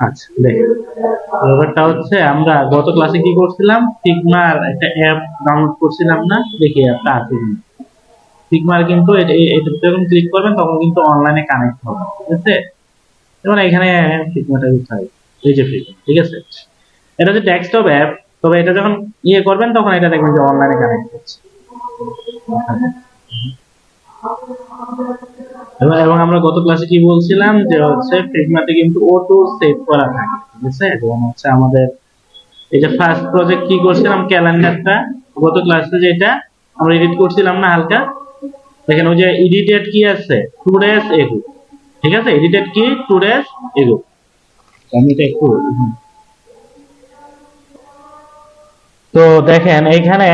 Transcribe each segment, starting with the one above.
আচ্ছা দেখেন, ব্যাপারটা হচ্ছে আমরা গত ক্লাসে কি করছিলাম, ফিগমার একটা অ্যাপ ডাউনলোড করছিলাম না, দেখি অ্যাপটা আছে কিনা। ফিগমার কিন্তু এটা যখন ক্লিক করবেন তখন কিন্তু অনলাইনে কানেক্ট হবে, ঠিক আছে। যেমন এখানে ফিগমাটা কোথায়, এই যে ফিগমা, ঠিক আছে। এটা হচ্ছে ডেস্কটপ অ্যাপ, তবে এটা যখন করবেন তখন এটা দেখবেন যে অনলাইনে কানেক্ট হচ্ছে। এবং আমরা গত ক্লাসে কি বলছিলাম যে হচ্ছে ফিগমাতে কিন্তু অটো সেভ করা থাকে, ঠিক আছে। যেমন হচ্ছে আমাদের এই যে ফার্স্ট প্রজেক্ট কি করছিলাম, ক্যালেন্ডারটা গত ক্লাসে যেটা আমরা এডিট করছিলাম না হালকা, দেখেন ওই যে এডিটেড কি আছে, টুডেস এগো, ঠিক আছে। এডিটেড কি, টুডেস এগো। আমি এটা একটু, তো দেখেন এইখানে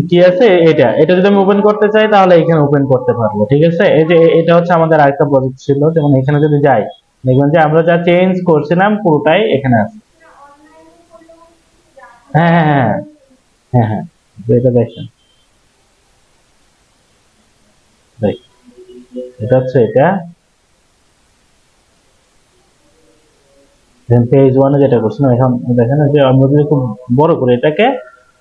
কি আছে, এটা এটা যদি আমি ওপেন করতে চাই তাহলে এখানে ওপেন করতে পারবো, ঠিক আছে। এই যে এটা হচ্ছে আমাদের আরেকটা প্রজেক্ট ছিল, যেমন এখানে যদি যাই দেখবেন যে আমরা যা চেঞ্জ করছিলাম পুরোটাই এখানে আছে। হ্যাঁ হ্যাঁ হ্যাঁ হ্যাঁ হ্যাঁ, এটা দেখেন, দেখ, এটা হচ্ছে এটা পেজ ওয়ানে যেটা করছিলাম, এখন দেখেন যে আমরা যদি খুব বড় করে এটাকে,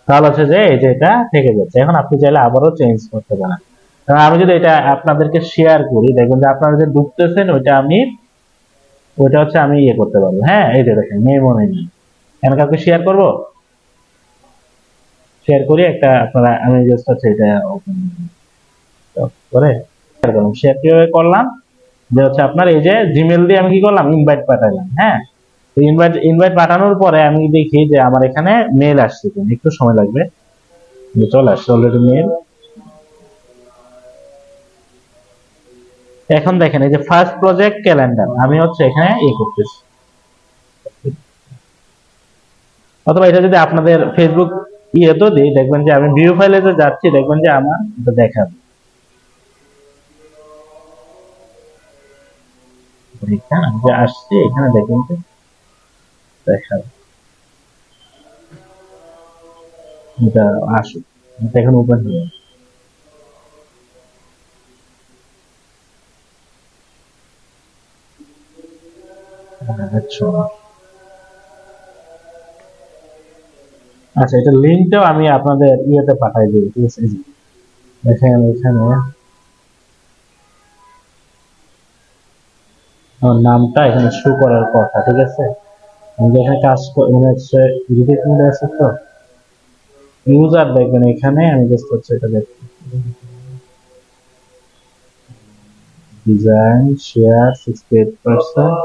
তাহলে হচ্ছে যে এই যে এটা থেকে যাচ্ছে। এখন আপনি চাইলে আবারও চেঞ্জ করতে পারেন। কারণ আমি যদি এটা আপনাদেরকে শেয়ার করি, দেখবেন যে আপনারা যে ঢুকতেছেন ওইটা হচ্ছে আমি করতে পারবো। হ্যাঁ, এই যে দেখেন মেয়ে মনে নেই, এখন কাউকে শেয়ার করবো, শেয়ার করি একটা আপনারা, আমি জাস্ট হচ্ছে এটা ওপেন করে শেয়ার করলাম। শেয়ার কিভাবে করলাম, যে হচ্ছে আপনার এই যে জিমেল দিয়ে আমি কি করলাম, ইনভাইট পাঠালাম। হ্যাঁ, ইনভাইট ইনভাইট পাঠানোর পরে আমি দেখি যে আমার এখানে মেল আসছে, একটু সময় লাগবে, চলে আসছে অলরেডি মেল। এখন দেখেন এই যে ফার্স্ট প্রজেক্ট ক্যালেন্ডার, আমি হচ্ছে এখানে করতেছি। অথবা এটা যদি আপনাদের ফেসবুক তো দিই, দেখবেন যে আমি ভিউ ফাইলে যে যাচ্ছি, দেখবেন যে আমার এটা দেখাবে। এখানে আমি যে আসছি, এখানে দেখবেন যে দেখাবে, এটা আসুক, এটা এখন ওপেন হয়ে আচ্ছা। আচ্ছা, এটা লিঙ্কটাও আমি আপনাদের পাঠাই দিই, ঠিক আছে। দেখেন এখানে আমার নামটা এখানে শো করার কথা, ঠিক আছে। আমি এখানে কাজ মানে হচ্ছে এডিট মোডে আছে, তো ইউজার দেখবেন এখানে আমি জাস্ট হচ্ছে এটা দেখি, ডিজাইন শেয়ার 68%।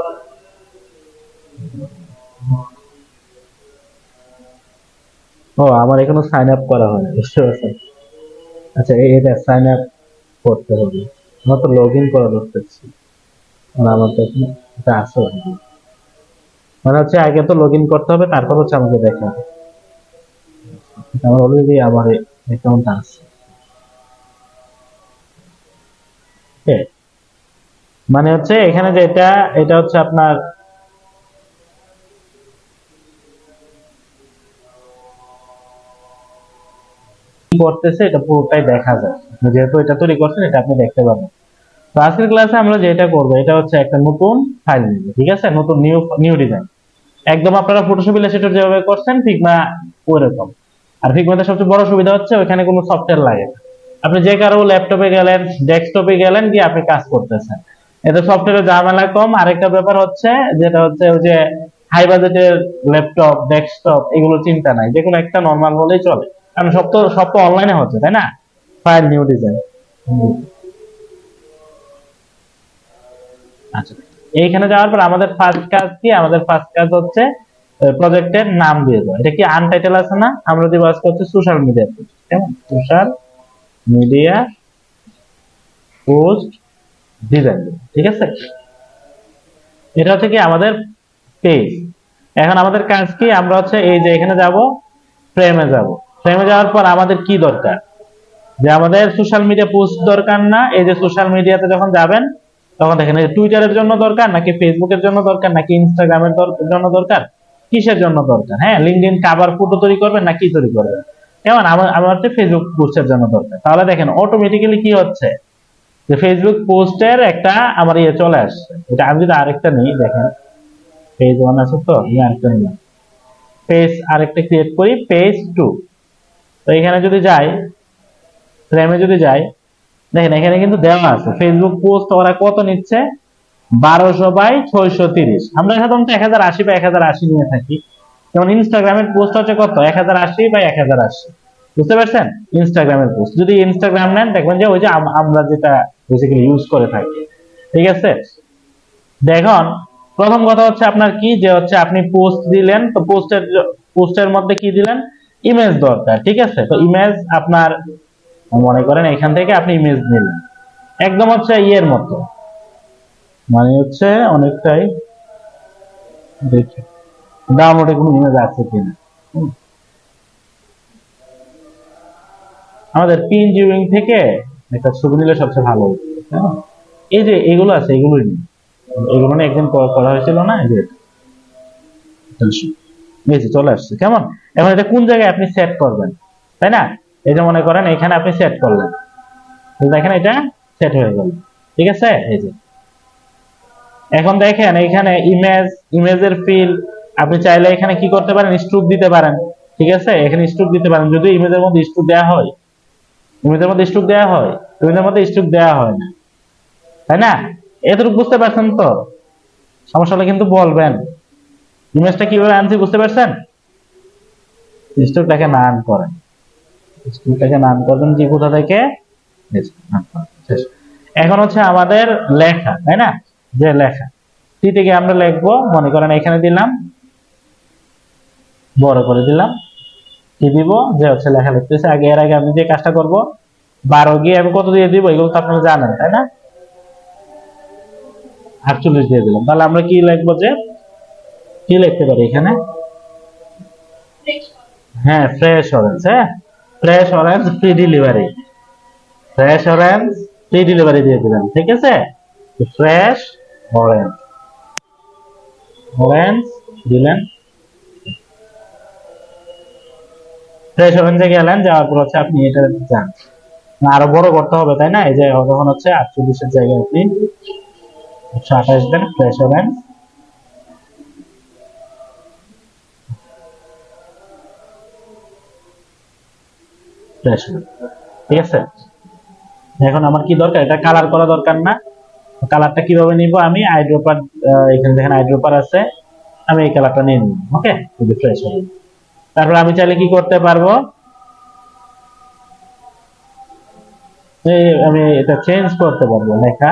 ও, আমার এখনো সাইন আপ করা হয়নি, বুঝতে পারছেন। আচ্ছা, এটা সাইন আপ করতে হবে, আমার তো লগ ইন করা ধরতেছি, আমার তো এখন এটা আছে already। মানে হচ্ছে আগে তো লগ ইন করতে হবে, তারপর হচ্ছে আমাকে দেখাবে। আমার অলরেডি আমার অ্যাকাউন্ট আছে। Okay? মানে হচ্ছে এখানে যে এটা হচ্ছে আপনার কি করতেছে, এটা পুরোটাই দেখা যায়। যেহেতু এটা তৈরি করছেন, এটা আপনি দেখতে পাবেন। তো আজকের ক্লাসে আমরা যেটা করবো, এটা হচ্ছে একটা নতুন ফাইল নিব, ঠিক আছে, নতুন নিউ নিউ ডিজাইন। একদম আপনারা ফটোশপ ইলাস্ট্রেটর যেভাবে করছেন ফিগমা ওইরকম। আর ফিগমাতে সবচেয়ে বড় সুবিধা হচ্ছে ওইখানে কোনো সফটওয়্যার লাগে না। আপনি যে কারো ল্যাপটপে গেলেন, ডেস্কটপে গেলেন, গিয়ে আপনি কাজ করতেছেন, এতে সফটওয়্যারের ঝামেলা কম। আরেকটা ব্যাপার হচ্ছে, যেটা হচ্ছে ওই যে হাই বাজেটের ল্যাপটপ, ডেস্কটপ, এগুলো চিন্তা নাই, যে কোনো একটা নর্মাল হলেই চলে, কারণ সব তো অনলাইনে হচ্ছে, তাই না। File new design. আচ্ছা, এইখানে যাওয়ার পর আমাদের ফার্স্ট কাজ কি, আমাদের ফার্স্ট কাজ হচ্ছে প্রজেক্টের নাম দিয়ে দেওয়া। এটা কি আনটাইটেল আছে না, আমরা দিব আজকে হচ্ছে সোশ্যাল মিডিয়া পোস্ট, কেমন, সোশ্যাল মিডিয়া পোস্ট ডিজাইন, ঠিক আছে। এটা হচ্ছে কি আমাদের পেজ। এখন আমাদের কাজ কি, আমরা হচ্ছে এই যে এখানে যাব, ফ্রেমে যাব। ফ্রেমে যাওয়ার পর আমাদের কি দরকার, যে আমাদের সোশ্যাল মিডিয়া পোস্ট দরকার না। এই যে সোশ্যাল মিডিয়াতে যখন যাবেন, তখন দেখেন টুইটারের জন্য দরকার, নাকি ফেসবুকের জন্য দরকার, নাকি ইনস্টাগ্রামের জন্য দরকার, কিসের জন্য দরকার। হ্যাঁ, লিঙ্কডইন কাভার ফটো তৈরি করবেন না কি তৈরি করবেন, যেমন আমার হচ্ছে ফেসবুক পোস্টের জন্য দরকার। তাহলে দেখেন অটোমেটিক্যালি কি হচ্ছে, যে ফেসবুক পোস্টের একটা আমার চলে আসছে। এটা আমি যদি আরেকটা নিই, দেখেন পেজ 1 আছে তো এই আরেকটা নিলাম, পেজ আরেকটা ক্রিয়েট করি, পেজ 2। তো এখানে যদি যাই, ফ্রেমে যদি যাই, দেখেন এখানে কিন্তু দেওয়া আছে ফেসবুক পোস্ট ওরা কত নিচ্ছে, 1200/630। আমরা সাধারণত 1080/1080 নিয়ে থাকি। যেমন ইনস্টাগ্রামের পোস্ট হচ্ছে কত, 1080/1080। বুঝতে পারছেন? ইনস্টাগ্রামের পোস্ট যদি ইনস্টাগ্রাম নেন, দেখবেন যে ওই যে আমরা যেটা বেসিক্যালি ইউজ করে থাকি। ঠিক আছে? দেখুন, প্রথম কথা হচ্ছে আপনার কি, যে হচ্ছে আপনি পোস্ট দিলেন, তো পোস্টের মধ্যে কি দিলেন, ইমেজ দরকার। ঠিক আছে? তো ইমেজ আপনার, মনে করেন এখান থেকে আপনি ইমেজ নিলেন, একদম হচ্ছে ইয়ের মতো, মানে হচ্ছে অনেকটাই, দেখি ডাউনলোডে কোনো ইমেজ আছে কিনা। আমাদের পিন ভিউইং থেকে একটা ছবি নিলে সবচেয়ে ভালো হতো। হ্যাঁ? এই যে এগুলো আছে, এগুলোই নিন, এগুলো নিয়ে একদিন করা হয়েছিল না, এই যে এই যে চলে আসছে। কেমন? এখন এটা কোন জায়গায় আপনি সেট করবেন, তাই না? এই যে মনে করেন এখানে আপনি সেট করলেন, দেখেন এটা সেট হয়ে গেল। ঠিক আছে? এই যে এখন দেখেন এখানে ইমেজের ফিল, আপনি চাইলে এখানে কি করতে পারেন, স্ট্রোক দিতে পারেন। ঠিক আছে? এখানে স্ট্রোক দিতে পারেন, যদি ইমেজের মধ্যে স্ট্রোক দেওয়া হয়, ইমেজের মধ্যে স্ট্রোক দেওয়া হয়, ইমেজের মধ্যে স্ট্রোক দেওয়া হয় না, তাই না? এতটুকু বুঝতে পারছেন তো? সমস্যা হলে কিন্তু বলবেন। ইমেজটা কিভাবে আনছি বুঝতে পারছেন? স্ট্রোকটাকে নান করেন, স্ট্রোকটাকে নান করবেন যে কোথা থেকে, এখন হচ্ছে আমাদের লেখা, তাই না? যে লেখা টি থেকে আমরা লিখবো, মনে করেন এখানে দিলাম, বড় করে দিলাম, কি দিব, যে হচ্ছে লেখা লিখতেছে। এর আগে আমি যে কাজটা করব, 12 গিয়ে আমি কত দিয়ে দিব, এগুলো তো আপনারা জানেন, তাই না? 48 দিয়ে দিলাম। তাহলে আমরা কি লিখবো, যে কি লিখতে পারি এখানে, হ্যাঁ ফ্রেশ অরেঞ্জ, হ্যাঁ fresh orange free delivery, fresh orange free delivery দিয়ে দিবেন। ঠিক আছে? ফ্রেশ অরেঞ্জ, অরেঞ্জ দিলেন, ফ্রেশ অরেঞ্জে গেলেন, যাওয়ার পর হচ্ছে আপনি এটা যান, আরো বড় করতে হবে, তাই না? এই যে তখন হচ্ছে 48 এর জায়গায় আপনি 128 দেন, ফ্রেশ অরেঞ্জ, ফ্রেশ অরেঞ্জ। ঠিক আছে? এখন আমার কি দরকার, এটা কালার করা দরকার না। কালারটা কিভাবে নিব, আমি আইড্রপার, এখানে দেখেন আইড্রপার আছে, আমি এই কালারটা নিয়ে নিব। ওকে, ফ্রেশ অরেঞ্জ। তারপর আমি চাইলে কি করতে পারবো, আমি এটা চেঞ্জ করতে পারবো, লেখা,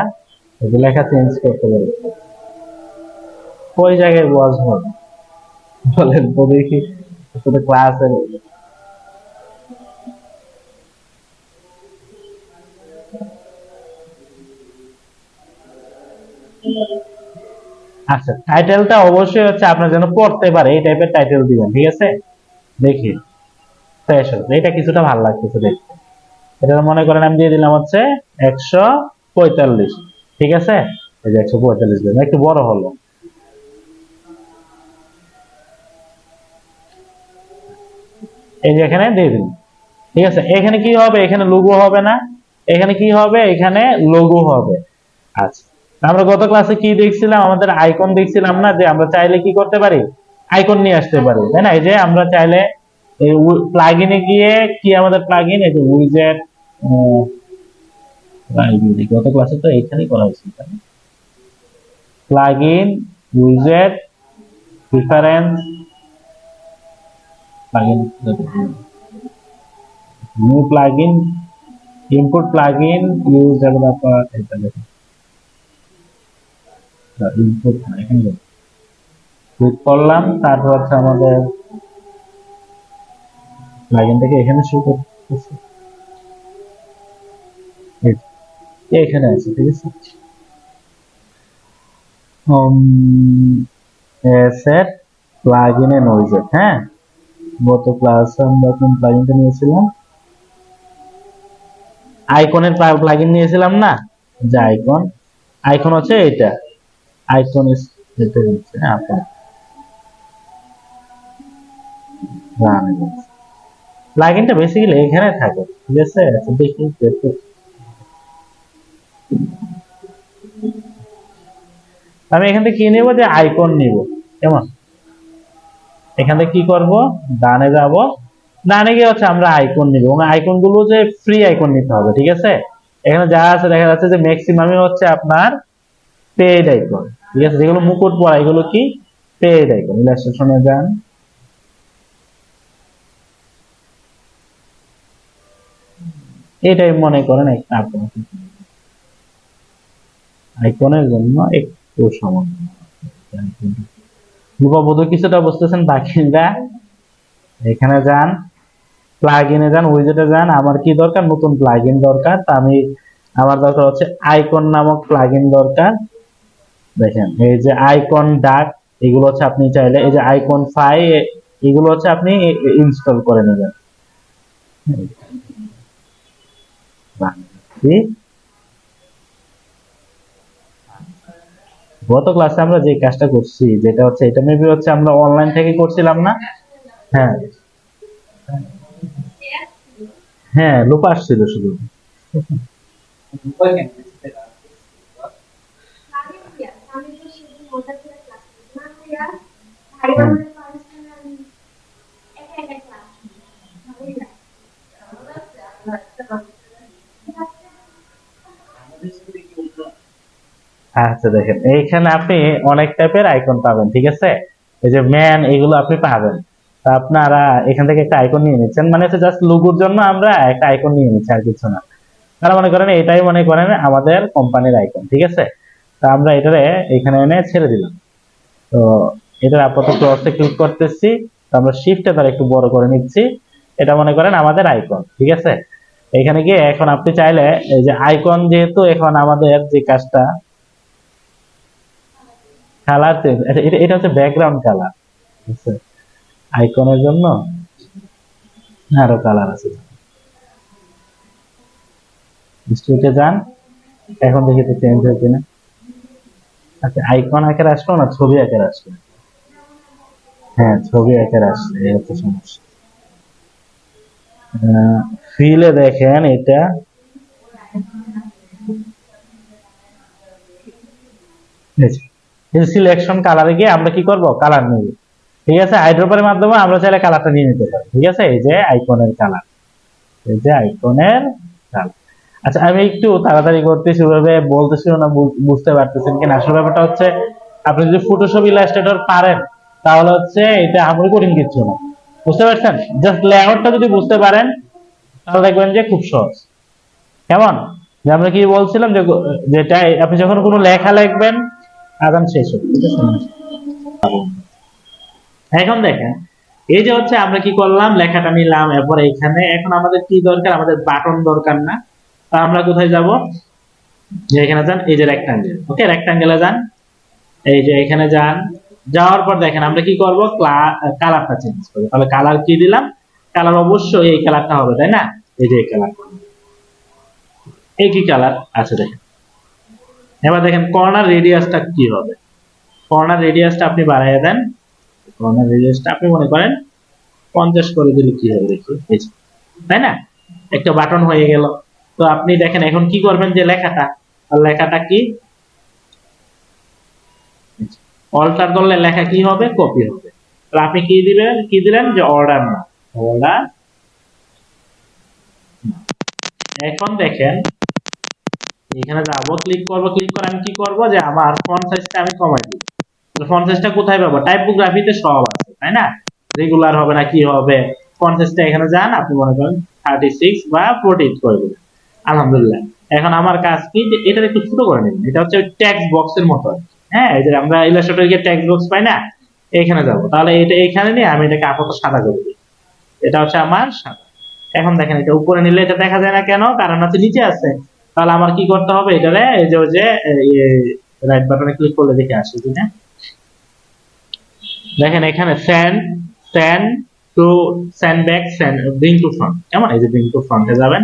লেখা চেঞ্জ করতে পারবো। ওই জায়গায় ওয়াজ হবে, বলেন তো দেখি, ক্লাসের, আচ্ছা টাইটেলটা অবশ্যই হচ্ছে আপনার যেন পড়তে পারে এই টাইপের টাইটেল দিবেন। ঠিক আছে? দেখি ফ্রেশ হবে, এটা কিছুটা ভালো লাগতেছে দেখতে। এটা মনে করেন আমি দিয়ে দিলাম হচ্ছে 145। ঠিক আছে? এই যে 145 দিলাম, একটু বড় হলো। এই যে এখানে দিয়ে দিলাম। ঠিক আছে? এখানে কি হবে, এখানে লোগো হবে না, এখানে কি হবে, এখানে লোগো হবে। আচ্ছা, আমরা গত ক্লাসে কি দেখছিলাম, আমাদের আইকন দেখছিলাম না, যে আমরা চাইলে কি করতে পারি, আইকন নিয়ে আসতে পারি, তাই না? এই যে আমরা চাইলে এই প্লাগইনে গিয়ে, কি আমাদের প্লাগইন, এই যে উইজেট, গত ক্লাসে তো এইখানেই করা হয়েছিল, প্লাগইন, উইজেট, preference, plugin, new plugin, input plugin, use developer, এটা দেখুন ইনপুট, এখানে ক্লিক করলাম, তারপর হচ্ছে আমাদের প্লাগইন থেকে এখানে শুরু করতেছি, এখানে আছে। ঠিক আছে? সেট প্লাগইন এন্ড উইজেট, হ্যাঁ গত ক্লাসে আমরা কোন প্লাগইনটা নিয়েছিলাম, আইকনের প্লাগইন নিয়েছিলাম না, যে আইকন, আইকন হচ্ছে এটা, আইকন এটা হচ্ছে আপনার প্লাগইনটা বেসিক্যালি এখানে থাকে। ঠিক আছে? আচ্ছা দেখি, আমি এখান থেকে কি নেব, যে আইকন নিব। কেমন? এখান থেকে কি করব, ডানে যাব, ডানে গিয়ে হচ্ছে আমরা আইকন নিব এবং আইকন গুলো যে ফ্রি আইকন নিতে হবে, ঠিক আছে? এখানে যা আছে দেখা যাচ্ছে যে ম্যাক্সিমামই হচ্ছে আপনার পেইড আইকন, ঠিক আছে? যেগুলো মুকুট পড়া এগুলো কি পেইড আইকন। ইলাস্ট্রেশনে যান, এটাই মনে করেন একটা আইকনের জন্য একটু সময়। রূপবোধ কিছুটা বুঝতেছেন, বাকিরা এখানে যান, প্লাগইনে যান, উইজেটে যান। আমার কি দরকার, নতুন প্লাগইন দরকার। তা আমি আমার দরকার হচ্ছে আইকন নামক প্লাগইন দরকার। দেখেন এই যে আইকন ডাক, এগুলো হচ্ছে আপনি চাইলে এই যে আইকন ফাই, এগুলো হচ্ছে আপনি ইনস্টল করে নেবেন। গত ক্লাসে আমরা যে কাজটা করছি, যেটা হচ্ছে এটা মেবি হচ্ছে আমরা অনলাইন থেকে করছিলাম না? হ্যাঁ হ্যাঁ, লুপ আসছিল শুধু। আচ্ছা দেখেন এইখানে আপনি অনেক টাইপের আইকন পাবেন, ঠিক আছে? এই যে ম্যান, এগুলো আপনি পাবেন। তা আপনারা এখান থেকে একটা আইকন নিয়ে নিচ্ছেন, মানে হচ্ছে জাস্ট লোগোর জন্য আমরা একটা আইকন নিয়ে নিচ্ছি, আর কিছু না। তারা মনে করেন এটাই মনে করেন আমাদের কোম্পানির আইকন, ঠিক আছে? তা আমরা এটারে এখানে এনে ছেড়ে দিলাম। তো এটার আপাতত ক্রসে ক্লিক করতেছি, তো আমরা শিফটে তার একটু বড় করে নিচ্ছি। এটা মনে করেন আমাদের আইকন, ঠিক আছে? এখানে গিয়ে এখন আপনি চাইলে এই যে আইকন, যেহেতু এখন আমাদের যে কাজটা কালার চেঞ্জ, এটা হচ্ছে ব্যাকগ্রাউন্ড কালার, ঠিক আছে? আইকনের জন্য আরো কালার আছে। স্টুডিওতে যান, এখন দেখি তো চেঞ্জ হয়েছে কিনা। আচ্ছা, আইকন আকারে আসলো না ছবি আকারে আসলো? হ্যাঁ, ছবি আকারে আসছে, এই হচ্ছে সমস্যা। ফিলে দেখেন এটা সিলেকশন কালারে গিয়ে আমরা কি করব, কালার নেব, ঠিক আছে? আইড্রপের মাধ্যমে আমরা চাইলে কালারটা নিয়ে নিতে পারি, ঠিক আছে? এই যে আইকনের কালার, এই যে আইকনের কালার। আচ্ছা, আমি একটু তাড়াতাড়ি করতেছি, ওইভাবে বলতেছি না, বুঝতে পারতেছেন কিনা? আসলে ব্যাপারটা হচ্ছে আপনি যদি ফটোশপ ইলাস্ট্রেটর পারেন তাহলে হচ্ছে এটা আমার কঠিন কিছু না, বুঝতে পারছেন? জাস্ট লেআউটটা যদি বুঝতে পারেন তাহলে দেখবেন যে খুব সহজ। কেমন? যে আমরা কি বলছিলাম যে যেটা আপনি যখন কোনো লেখা লিখবেন, আগাম শেষ হবে, ঠিক আছে? এখন দেখেন এই যে হচ্ছে আমরা কি করলাম, লেখাটা নিলাম, এরপর এখানে এখন আমাদের কি দরকার, আমাদের বাটন দরকার না? তা আমরা কোথায় যাব, যে এখানে যান, এই যে রেক্টাঙ্গেল, ওকে, রেক্টাঙ্গেলে যান, এই যে এখানে যান। যাওয়ার পর দেখেন আমরা কি করব, কালারটা চেঞ্জ করব। তাহলে কালার কি দিলাম, কালার অবশ্যই এই কালারটা হবে, তাই না? এই যে এই কালার, এই কি কালার আছে দেখেন। এবার দেখেন কর্নার রেডিয়াসটা কি হবে। কর্নার রেডিয়াসটা আপনি বাড়াইয়া দেন, কর্নার রেডিয়াসটা আপনি মনে করেন 50 করে দিলে কি হবে দেখি, তাই না? একটা বাটন হয়ে গেল। তো আপনি দেখেন এখন কি করবেন, যে লেখাটা, আর লেখাটা কি অল্টার করলে লেখা কি হবে, কপি হবে। তো আপনি কি দিবেন, কি দিলেন, যে অর্ডার না, অর্ডার। এখন দেখেন এখানে যাবো, ক্লিক করব, ক্লিক করে আমি কি করব, যে আমার ফন্ট সাইজটা আমি কমাই দিব। ফন্ট সাইজটা কোথায় পাবো, টাইপোগ্রাফিতে সব আছে, তাই না? রেগুলার হবে না কি হবে, ফন্ট সাইজটা এখানে যান, আপনি মনে করেন 36 বা 48 করে দেবেন। আলহামদুলিল্লাহ। এখন আমার কাজ কি, যে এটা একটু ছোট করে নেবেন। এটা হচ্ছে টেক্সট বক্সের মতো, হ্যাঁ, এই যে আমরা ইলাস্ট্রেটরে গিয়ে টেক্সট বক্স পাই না, এখানে যাব। তাহলে এটা এখানে নিয়ে আমি এটাকে আপাতত সাদা করে দিই। এটা হচ্ছে আমার সাদা। এখন দেখেন এটা উপরে নিলে এটা দেখা যায় না কেন, কারণ হচ্ছে নিচে আছে। তাহলে আমার কি করতে হবে, এটারে এই যে ওই যে রাইট বাটনে ক্লিক করলে দেখে আসে কিনা। দেখেন এখানে send, send to, send back, send, bring to front, কেমন? এই যে ব্রিং টু ফ্রন্টে যাবেন,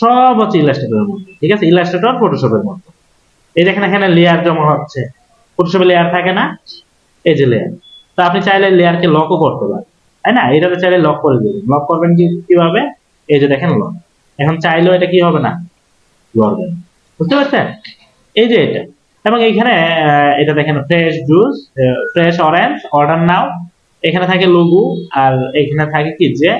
সব হচ্ছে ইলাস্ট্রেটরের মধ্যে, ঠিক আছে? ইলাস্ট্রেটর ফটোশপের মধ্যে। এই দেখেন এখানে লেয়ার জমা হচ্ছে, ফটোশপে লেয়ার থাকে না, এই যে লেয়ার। তো আপনি চাইলে লেয়ারকে লকও করতে পারেন, তাই না? এটাতে চাইলে লক করে দেবেন। লক করবেন কিভাবে, এই যে দেখেন লক। এখন চাইলেও এটা কি হবে না, লড়বে না, বুঝতে পারছেন? এই যে এটা, এবং এখানে এটা দেখেন fresh juice, fresh orange, order নাও, এখানে থাকে লোগো, আর এখানে থাকে কি যে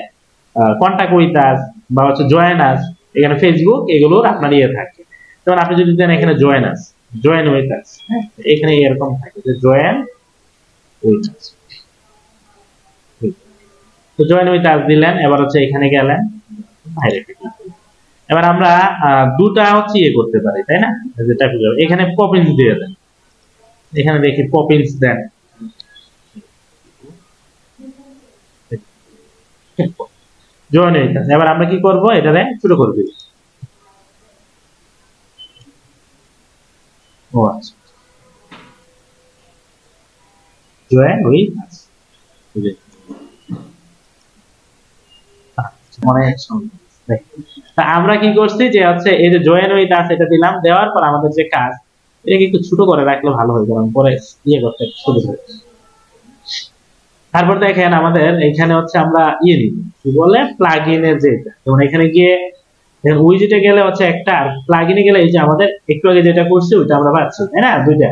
কন্টাক্ট উইথ আস বা হচ্ছে জয়েন আস, এখানে ফেসবুক এগুলোর আপনার ইয়ে থাকে। যেমন আপনি যদি দেন এখানে জয়েন আস, জয়েন উইথ আস, হ্যাঁ, এখানে এরকম থাকে যে জয়েন উইথ আস। তো জয়েন উইথ আস দিলেন, এবার হচ্ছে এখানে গেলেন বাইরে। এবার আমরা দুটা হচ্ছে ইয়ে করতে পারি, তাই না? যেটা এখানে পপিন্স দিয়ে দেন, এখানে দেখি পপিন্স দেন, জয়েন উইথ আস। এবার আমরা কি করব, এটারে শুরু করে দিব। ও আচ্ছা, জয়েন উইথ আস, অনেক সুন্দর। তা আমরা কি করছি যে হচ্ছে এই যে জয়েন উইথ আস এটা দিলাম, দেওয়ার পর আমাদের যে কাজ, এটাকে একটু ছোট করে রাখলে ভালো হয়, কারণ পরে ইয়ে করতে সুবিধা হয়। তারপর দেখেন আমাদের এখানে হচ্ছে আমরা ইয়ে নিব, কি বলে প্লাগ ইনের যেটা, যেমন এখানে গিয়ে উইজেটে গেলে হচ্ছে একটা, আর প্লাগ ইনে গেলে এই যে আমাদের একটু আগে যেটা করছি ওইটা আমরা পাচ্ছি, তাই না? দুইটা।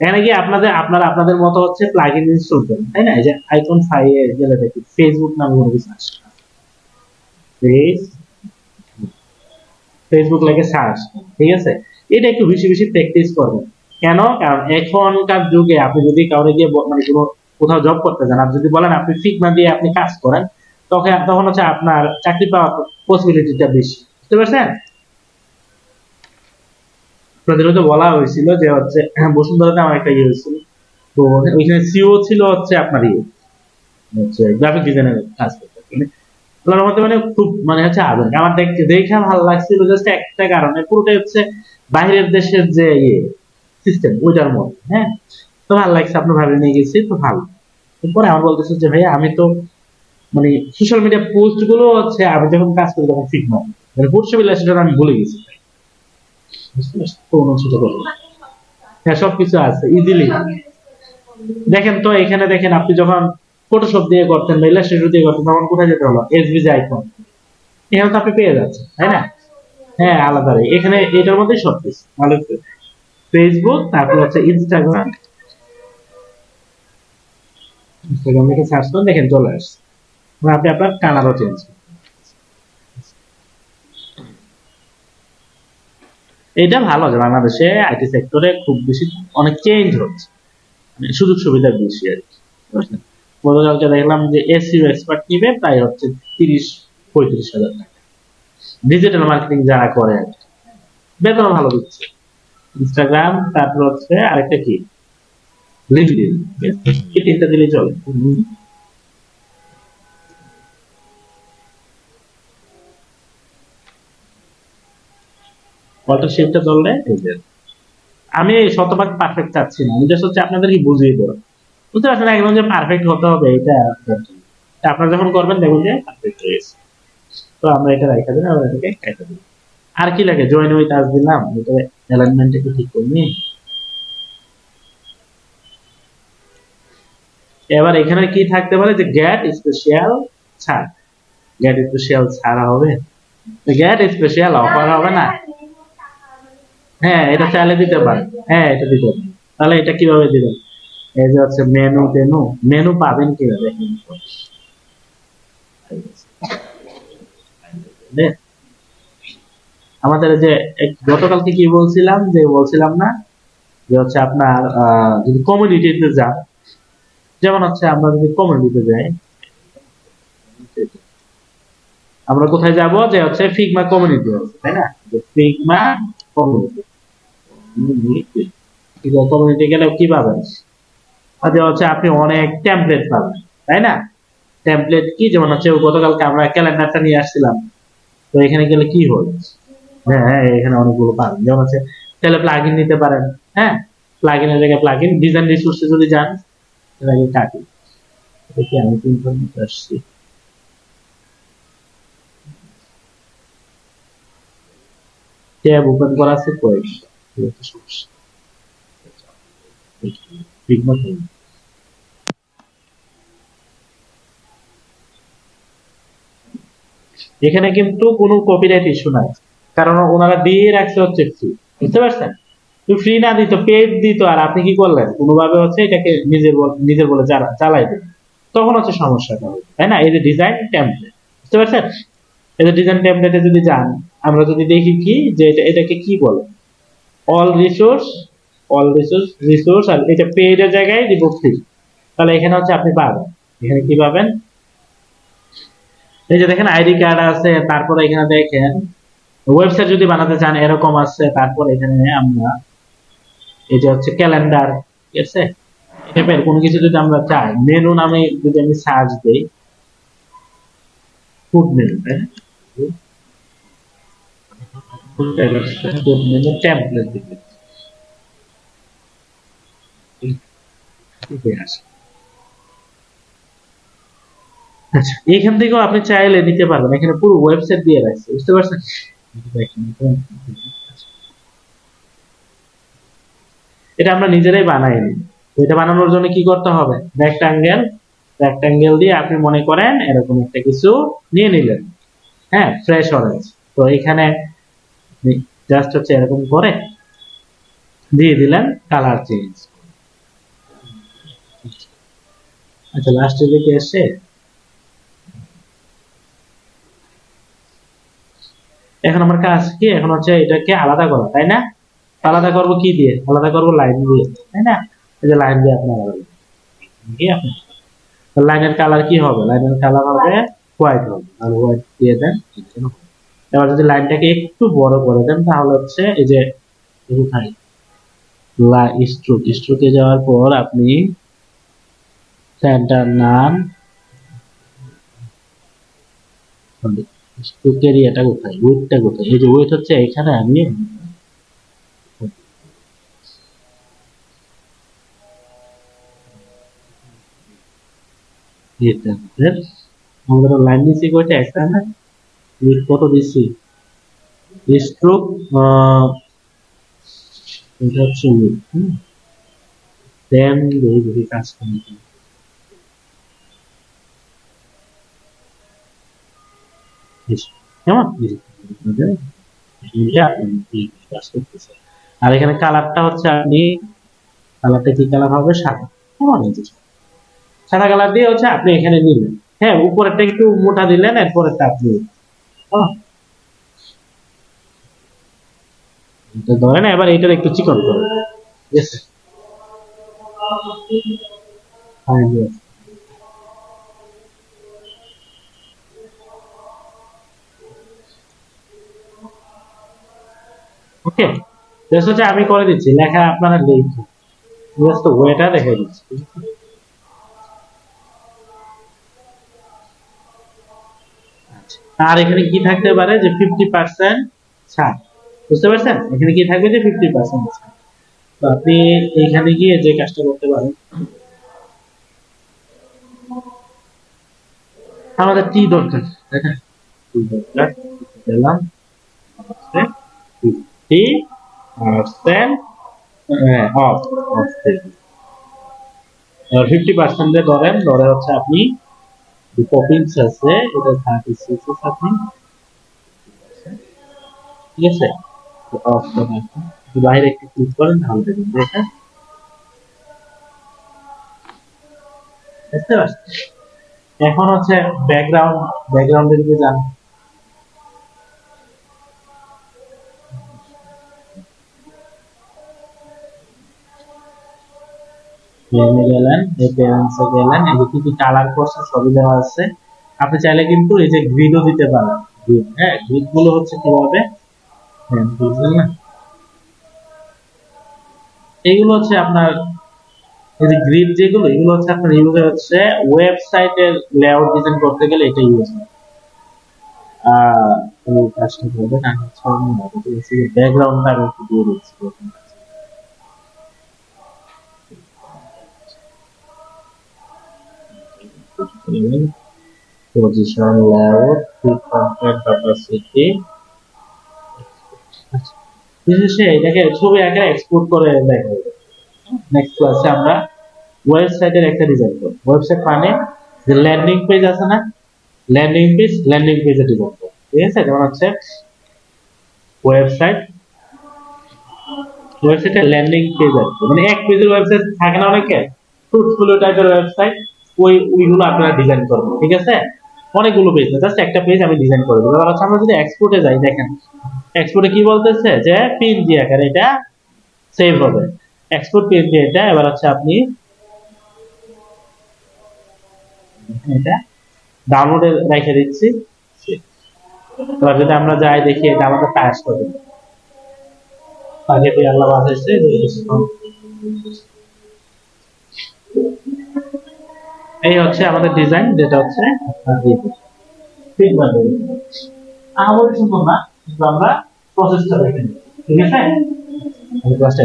এখানে গিয়ে আপনারা আপনাদের মতো হচ্ছে প্লাগ ইন ইনস্টল করেন, তাই না? এই যে আইকন 5 এ গেলে দেখি ফেসবুক নামে কোনো কিছু আসে, ফেসবুক লেগে সার্চ, ঠিক আছে? এটা একটু বেশি বেশি প্র্যাকটিস করবেন। কেন? কারণ এখনকার যুগে আপনি যদি কাউরে গিয়ে মানে কোনো কোথাও জব করতে যান, আপনি যদি বলেন আপনি ফিগমা দিয়ে আপনি কাজ করেন, তখন হচ্ছে আপনার চাকরি পাওয়ার পসিবিলিটিটা বেশি। বুঝতে পারছেন? প্রতিরোধ বলা হয়েছিল যে হচ্ছে বসুন্ধরাতে আমার একটা ইয়ে হয়েছিল, তো ওইখানে সিও ছিল হচ্ছে আপনার ইয়ে হচ্ছে গ্রাফিক ডিজাইনের কাজ করতে, আল্লাহর রহমতে মানে খুব মানে হচ্ছে আধুনিক। আমার দেখতে দেখে ভালো লাগছিল জাস্ট একটা কারণে, পুরোটাই হচ্ছে বাইরের দেশের যে ইয়ে সিস্টেম ওইটার মধ্যে, হ্যাঁ। তো ভালো লাগছে, আপনার ভাবে নিয়ে গেছি, তো ভালো। এরপরে আমার বলতেছে যে ভাইয়া আমি তো মানে সোশ্যাল মিডিয়া পোস্ট গুলো হচ্ছে আমি যখন কাজ করি তখন ঠিক নয়, মানে পোস্ট সেটা আমি ভুলে গেছি। বুঝতে পারছি? তো অন্য ছোট করবো। হ্যাঁ, সবকিছু আছে ইজিলি। দেখেন তো এখানে দেখেন, আপনি যখন ফটোশপ দিয়ে করতেন বা ইলাস্ট্রেটর দিয়ে করতেন তখন কোথায় যেতে হলো? এসভিজি আইকন, এখানে তো আপনি পেয়ে যাচ্ছেন, তাই না? হ্যাঁ, আলাদা এখানে এটার মধ্যে সবকিছু তাহলে ফেসবুক, তারপর হচ্ছে ইনস্টাগ্রাম, ইনস্টাগ্রাম লিখে সার্চ করেন, দেখেন চলে আসছে। আপনি আপনার কালারও চেঞ্জ, এটা ভালো যে বাংলাদেশে আইটি সেক্টরে খুব বেশি অনেক চেঞ্জ হচ্ছে, মানে সুযোগ সুবিধা বেশি আর কি। বুঝলেন? গতকালকে দেখলাম যে এসইও এক্সপার্ট নিবে প্রায় হচ্ছে 30-35 হাজার টাকা, ডিজিটাল মার্কেটিং যারা করে আর কি। বেতন ভালো দিচ্ছে। ইনস্টাগ্রাম, তারপর হচ্ছে আরেকটা কি লিঙ্কডইন, এই তিনটা দিলেই চলে। অল্টার শিফটটা ধরলে এই যে, আমি শতভাগ পারফেক্ট চাচ্ছি না, আমি জাস্ট হচ্ছে আপনাদেরকে বুঝিয়ে দেবো। বুঝতে পারছেন? একদম যে পারফেক্ট হতে হবে এটা আপনারা যখন করবেন দেখুন যে পারফেক্ট হয়ে গেছে। তো আমরা এটা রেখে দিলাম, আমরা এটাকে কেটে দিলাম। আর কি লাগে, জয়েন উইথ আস দিলাম, এটা অ্যালাইনমেন্ট একটু ঠিক করে নিই। এবার এখানে কি থাকতে পারে যে গেট স্পেশাল ছাড়, গেট স্পেশাল ছাড়া হবে, গেট স্পেশাল অফার হবে না? হ্যাঁ, এটা চাইলে দিতে পারেন। হ্যাঁ, এটা দিতে পারেন। তাহলে এটা কিভাবে দিবেন? এই যে হচ্ছে মেনু টেনু, মেনু পাবেন কিভাবে? আমাদের যে গতকালকে কি বলছিলাম, যে বলছিলাম না যে হচ্ছে আপনার যদি কমিউনিটিতে যান, যেমন হচ্ছে আমরা যদি কমিউনিটিতে যাই, আমরা কোথায় যাব, যে হচ্ছে ফিগমা কমিউনিটি আছে, তাই না? যে ফিগমা কমিউনিটি, কমিউনিটি গেলে কি পাবেন? যে হচ্ছে আপনি অনেক টেমপ্লেট পাবেন, তাই না? টেমপ্লেট কি, যেমন হচ্ছে গতকালকে আমরা ক্যালেন্ডারটা নিয়ে আসছিলাম, তো এখানে গেলে কি হলো? হ্যাঁ, হ্যাঁ, এখানে অনেকগুলো পাবেন, যেমন হচ্ছে তাহলে প্লাগ ইন নিতে পারেন। হ্যাঁ, প্লাগ ইনের জায়গায় প্লাগ ইন, ডিজাইন রিসোর্সে যদি যান এটাকে কাটি, দেখি আমি কি ইনফরমেশন আসছি। ট্যাব ওপেন করা আছে কয়েকটা, এই হচ্ছে সমস্যা। Figma community. এখানে কিন্তু কোনো কপিরাইট ইস্যু নাই, কারণ ওনারা দিয়ে রাখছে হচ্ছে ফ্রি। বুঝতে পারছেন? ফ্রি না দিত, পেড দিত, আর আপনি কি করলেন কোনোভাবে হচ্ছে এটাকে নিজের বলে চালাই দেন, তখন হচ্ছে সমস্যাটা হবে, তাই না? এই যে ডিজাইন টেমপ্লেট, বুঝতে পারছেন? এই যে ডিজাইন টেমপ্লেটে যদি যান, আমরা যদি দেখি কি যে এটাকে কি বলে, অল রিসোর্স, রিসোর্স, আর এটা পেড এর জায়গায় দিব ফ্রি, তাহলে এখানে হচ্ছে আপনি পাবেন, এখানে কি পাবেন, এই যে দেখেন আইডি কার্ড আছে, তারপরে এখানে দেখেন ওয়েবসাইট যদি বানাতে চান এরকম আছে, তারপর এখানে আমরা এই যে হচ্ছে ক্যালেন্ডার, ঠিক আছে? টাইপের কোনো কিছু যদি আমরা চাই, মেনু নামে যদি আমি সার্চ দেই, ফুড মেনু, তাই না? ফুড মেনু টেমপ্লেট দিতে আসে। আচ্ছা, এখান থেকেও আপনি চাইলে নিতে পারবেন, এখানে পুরো ওয়েবসাইট দিয়ে রাখছে, বুঝতে পারছেন? এটা আমরা নিজেরাই বানাই নি, এটা বানানোর জন্য কি করতে হবে, রেক্টাঙ্গেল দিয়ে আপনি মনে করেন এরকম একটা কিছু নিয়ে নিলেন, হ্যাঁ, ফ্রেশ অরেঞ্জ, তো এখানে জাস্ট হচ্ছে এরকম করে দিয়ে দিলেন কালার চেঞ্জ। আচ্ছা, লাস্টের দিকে এসে এখন আমার কাজ কি, এখন হচ্ছে এটাকে আলাদা করা, তাই না? আলাদা করব কি দিয়ে, আলাদা করব লাইন দিয়ে, তাই না? এই যে লাইন দিয়ে আপনি আলাদা লাইনের কালার কি হবে, লাইনের কালার হবে হোয়াইট হবে, আর হোয়াইট দিয়ে দেন। এবার যদি লাইনটাকে একটু বড় করে দেন তাহলে হচ্ছে এই যে কোথায় স্ট্রোকে যাওয়ার পর আপনি সেন্টার নাম, স্ট্রোকের এটা কোথায়, ওয়েটটা কোথায়, এই যে ওয়েট হচ্ছে এখানে, আমি আমাদের লাইন দিচ্ছি কয়টা, একটা না, ওয়েট কত দিচ্ছি, স্ট্রোক এটা হচ্ছে ওয়েট, দেন দেখি কাজ করে কেমন, আর এখানে কালারটা হচ্ছে আপনি, কালারটা কি কালার হবে, সাদা, কেমন, সাদা কালার দিয়ে হচ্ছে আপনি এখানে নিলেন, হ্যাঁ, উপরেরটা একটু মোটা দিলেন, এরপরেরটা আপনি ধরেন, এবার এটার একটু চিকন করে, ঠিক আছে? ওকে, হচ্ছে আমি করে দিচ্ছি, লেখা আপনারা লিখুন, জাস্ট ওয়েটা দেখে দিচ্ছি। আর এখানে কি থাকতে পারে যে 50% ছাড়, বুঝতে পারছেন? এখানে কি থাকবে যে 50% ছাড়। তো আপনি এইখানে গিয়ে যে কাজটা করতে পারেন, আমাদের কি দরকার, তাই না? কি দরকার দিলাম 50% অফ, 50% ধরেন, ধরে হচ্ছে আপনি পপিংস আছে, এটা 36 আপনি, ঠিক আছে? অফ করেন, বাইরে একটু ক্লিক করেন তাহলে দেখুন, দেখেন, বুঝতে পারছেন? এখন হচ্ছে ব্যাকগ্রাউন্ডে যদি যান, গেলেন, এই প্যারেন্টসে গেলেন, এই যে কি কি কালার করছে সবই দেওয়া আছে। আপনি চাইলে কিন্তু এই যে গ্রিডও দিতে পারেন, গ্রিড, হ্যাঁ, গ্রিড গুলো হচ্ছে কিভাবে, হ্যাঁ, বুঝলেন না, এইগুলো হচ্ছে আপনার, এই যে গ্রিড যেগুলো, এগুলো হচ্ছে আপনার ইউজ হচ্ছে ওয়েবসাইটের লেআউট ডিজাইন করতে গেলে এটা ইউজ হয়। কাজটা করবেন, আমি হচ্ছে ব্যাকগ্রাউন্ডটা আমি একটু দিয়ে দিচ্ছি, পজিশন লেআউট, কন্টেন্ট ক্যাপাসিটি, বিশেষে এটাকে ছবি আকারে এক্সপোর্ট করে দেখা যাবে। নেক্সট ক্লাসে আমরা ওয়েবসাইটের একটা ডিজাইন করব, ওয়েবসাইট মানে যে ল্যান্ডিং পেজ আছে না, ল্যান্ডিং পেজের ডিজাইন করব, ঠিক আছে? যেমন হচ্ছে ওয়েবসাইট ওয়েবসাইটে ল্যান্ডিং পেজ আছে, মানে এক পেজের ওয়েবসাইট থাকে না অনেকে, ফ্রুটফুল টাইপের ওয়েবসাইট, ওইগুলো আপনারা ডিজাইন করবেন, ঠিক আছে? অনেকগুলো পেজ না, জাস্ট একটা পেজ আমি ডিজাইন করে দেবো। এবার হচ্ছে আমরা যদি এক্সপোর্টে যাই, দেখেন এক্সপোর্টে কি বলতেছে যে পিএনজি আকারে এটা সেভ হবে, এক্সপোর্ট পিএনজি এটা। এবার হচ্ছে আপনি এটা ডাউনলোডে রেখে দিচ্ছি। এবার যদি আমরা যাই দেখি এটা আমাদের টাচ করে আগে দিয়ে আল্লাহ বাঁচাইছে। এই হচ্ছে আমাদের ডিজাইন, যেটা হচ্ছে আমাদের সুন্দর না, কিন্তু আমরা প্রসেসটা দেখে নিই, ঠিক আছে? আমি ক্লাসটা